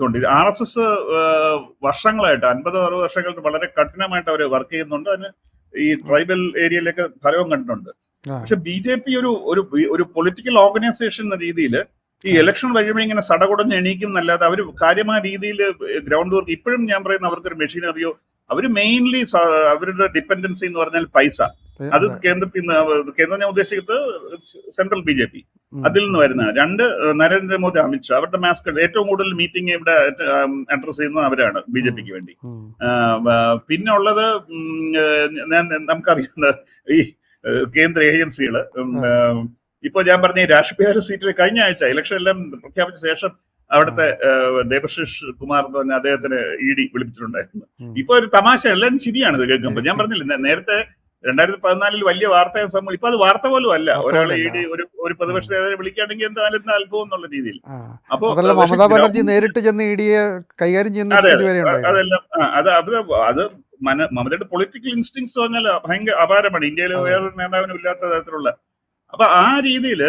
ഉണ്ട്. RSS വർഷങ്ങളായിട്ട് 50-60 വർഷങ്ങളായിട്ട് വളരെ കഠിനമായിട്ട് അവർ വർക്ക് ചെയ്യുന്നുണ്ട്. അതിന് ഈ ട്രൈബൽ ഏരിയയിലൊക്കെ ഫലവും കണ്ടിട്ടുണ്ട്. പക്ഷെ BJP ഒരു പൊളിറ്റിക്കൽ ഓർഗനൈസേഷൻ എന്ന രീതിയിൽ ഈ ഇലക്ഷൻ കഴിയുമ്പോൾ ഇങ്ങനെ സടകുടഞ്ഞ് എണീക്കും എന്നല്ലാതെ അവർ കാര്യമായ രീതിയിൽ ഗ്രൗണ്ട് വർക്ക് ഇപ്പോഴും ഞാൻ പറയുന്ന അവർക്കൊരു മെഷീനറിയോ, അവർ മെയിൻലി അവരുടെ ഡിപ്പെൻഡൻസി എന്ന് പറഞ്ഞാൽ പൈസ. അത് കേന്ദ്രം ഞാൻ ഉദ്ദേശിക്കുന്നത് സെൻട്രൽ BJP അതിൽ നിന്ന് വരുന്നതാണ്. 2 നരേന്ദ്രമോദി, അമിത്ഷാ, അവരുടെ മാസ്കഡ് ഏറ്റവും കൂടുതൽ മീറ്റിംഗ് ഇവിടെ അഡ്രസ് ചെയ്യുന്നത് അവരാണ് BJPക്ക് വേണ്ടി. പിന്നെ ഉള്ളത് നമുക്കറിയാവുന്ന ഈ കേന്ദ്ര ഏജൻസികള്. ഇപ്പൊ ഞാൻ പറഞ്ഞ രാഷ്ട്രീയ സീറ്റിൽ കഴിഞ്ഞ ആഴ്ച ഇലക്ഷൻ എല്ലാം പ്രഖ്യാപിച്ച ശേഷം അവിടുത്തെ ദേബശിഷ് കുമാർ എന്ന് പറഞ്ഞ അദ്ദേഹത്തിന് ED വിളിപ്പിച്ചിട്ടുണ്ടായിരുന്നു. ഇപ്പൊ ഒരു തമാശ, എല്ലാം ശരിയാണ് ഇത് കേൾക്കുമ്പോൾ. ഞാൻ പറഞ്ഞില്ല നേരത്തെ 2014 വലിയ വാർത്താ സംഭവം, ഇപ്പൊ അത് വാർത്ത പോലും അല്ല. ഒരാൾ ED ഒരു പ്രതിപക്ഷ നേതാവിനെ വിളിക്കുകയാണെങ്കിൽ എന്താ അത്ഭുതം എന്നുള്ള രീതിയിൽ. അപ്പൊ മമതാ ബാനർജി നേരിട്ട് ചെന്ന് EDയെ കൈകാര്യം ചെയ്യുന്ന അതെല്ലാം അത് മമതയുടെ പൊളിറ്റിക്കൽ ഇൻസ്റ്റിങ്സ് പറഞ്ഞാൽ ഭയങ്കര അപാരമാണ്. ഇന്ത്യയിൽ വേറൊരു നേതാവിനും ഇല്ലാത്ത തരത്തിലുള്ള. അപ്പൊ ആ രീതിയിൽ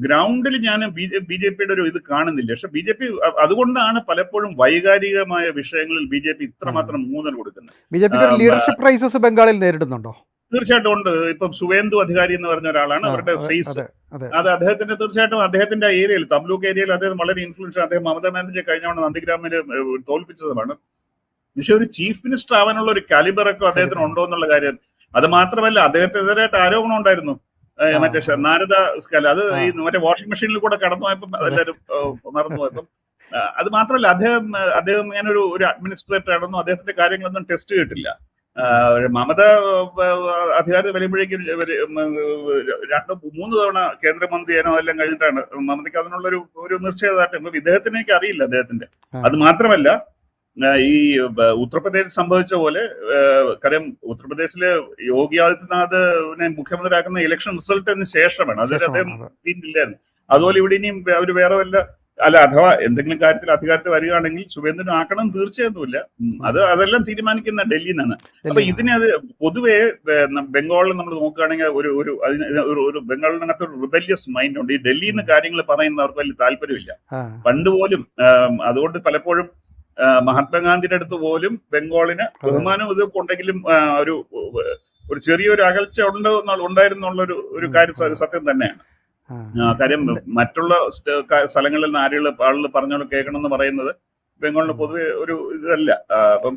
ഗ്രൗണ്ടിൽ ഞാൻ BJPയുടെ ഒരു ഇത് കാണുന്നില്ല. പക്ഷെ BJP അതുകൊണ്ടാണ് പലപ്പോഴും വൈകാരികമായ വിഷയങ്ങളിൽ BJP ഇത്രമാത്രം ഊന്നൽ കൊടുക്കുന്നത്. BJP ലീഡർഷിപ്പ് ക്രൈസിസ് ബംഗാളിൽ നേരിടുന്നുണ്ടോ? തീർച്ചയായിട്ടും ഉണ്ട്. ഇപ്പൊ സുവേന്ദു അധികാരി എന്ന് പറഞ്ഞ ഒരാളാണ് അവരുടെ ഫേസ്. അത് അദ്ദേഹത്തിന്റെ തീർച്ചയായിട്ടും അദ്ദേഹത്തിന്റെ ഏരിയയിൽ, തംലൂക്ക് ഏരിയയിൽ അദ്ദേഹം വളരെ ഇൻഫ്ലുവൻഷ്യൽ. അദ്ദേഹം മമതാ ബാനർജിയെ കഴിഞ്ഞ നന്ദിഗ്രാമില് തോൽപ്പിച്ചതുമാണ്. പക്ഷെ ഒരു ചീഫ് മിനിസ്റ്റർ ആവാനുള്ള ഒരു കാലിബറൊക്കെ അദ്ദേഹത്തിന് ഉണ്ടോ എന്നുള്ള കാര്യം. അത് മാത്രമല്ല, അദ്ദേഹത്തിനെതിരായിട്ട് ആരോപണം ഉണ്ടായിരുന്നു. മറ്റേ നാരദ സ്കാല, അത് ഈ മറ്റേ വാഷിംഗ് മെഷീനിൽ കൂടെ കടന്നു പോയപ്പം എല്ലാവരും മറന്നുപോയപ്പം. അത് മാത്രമല്ല, അദ്ദേഹം ഇങ്ങനെ ഒരു അഡ്മിനിസ്ട്രേറ്റർ ആണെന്നും അദ്ദേഹത്തിന്റെ കാര്യങ്ങളൊന്നും ടെസ്റ്റ് ചെയ്തിട്ടില്ല. മമത അധികാരത്തിൽ വരുമ്പോഴേക്കും 2-3 തവണ കേന്ദ്രമന്ത്രിയാനോ എല്ലാം കഴിഞ്ഞിട്ടാണ് മമതയ്ക്ക് അതിനുള്ള ഒരു നിശ്ചയദാർഢ്യം ഇദ്ദേഹത്തിന് എനിക്ക് അറിയില്ല അദ്ദേഹത്തിന്റെ. അത് മാത്രമല്ല, ഈ ഉത്തർപ്രദേശ് സംഭവിച്ച പോലെ, കാര്യം ഉത്തർപ്രദേശില് യോഗി ആദിത്യനാഥിനെ മുഖ്യമന്ത്രിയാക്കുന്ന ഇലക്ഷൻ റിസൾട്ടിന് ശേഷമാണ്. അതിൽ അദ്ദേഹം ഇല്ലായിരുന്നു. അതുപോലെ ഇവിടെ ഇനിയും അവർ വേറെ വല്ല അഥവാ എന്തെങ്കിലും കാര്യത്തിൽ അധികാരത്തിൽ വരികയാണെങ്കിൽ ശുഭേന്ദ്രൻ ആക്കണം തീർച്ചയായിട്ടുമില്ല. അതെല്ലാം തീരുമാനിക്കുന്ന ഡൽഹിയിൽ നിന്നാണ്. അപ്പൊ അത് പൊതുവെ ബംഗാളിൽ നമ്മൾ നോക്കുകയാണെങ്കിൽ ഒരു ബംഗാളിനകത്ത് ഒരു റിബല്യസ് മൈൻഡ് ഉണ്ട്. ഈ ഡൽഹിയിൽ നിന്ന് കാര്യങ്ങൾ പറയുന്നവർക്ക് വലിയ താല്പര്യമില്ല പണ്ടുപോലും. അതുകൊണ്ട് പലപ്പോഴും മഹാത്മാഗാന്ധിയുടെ അടുത്ത് പോലും ബംഗാളിന് ബഹുമാനം ഇതൊക്കെ ഉണ്ടെങ്കിലും ഒരു ചെറിയൊരു അകൽച്ച ഉണ്ടായിരുന്നുള്ള ഒരു കാര്യം സത്യം തന്നെയാണ്. കാര്യം മറ്റുള്ള സ്ഥലങ്ങളിൽ നിന്ന് ആളുകൾ പറഞ്ഞോണ്ട് കേൾക്കണം എന്ന് പറയുന്നത് ബംഗാളിന് പൊതുവെ ഒരു ഇതല്ല. അപ്പം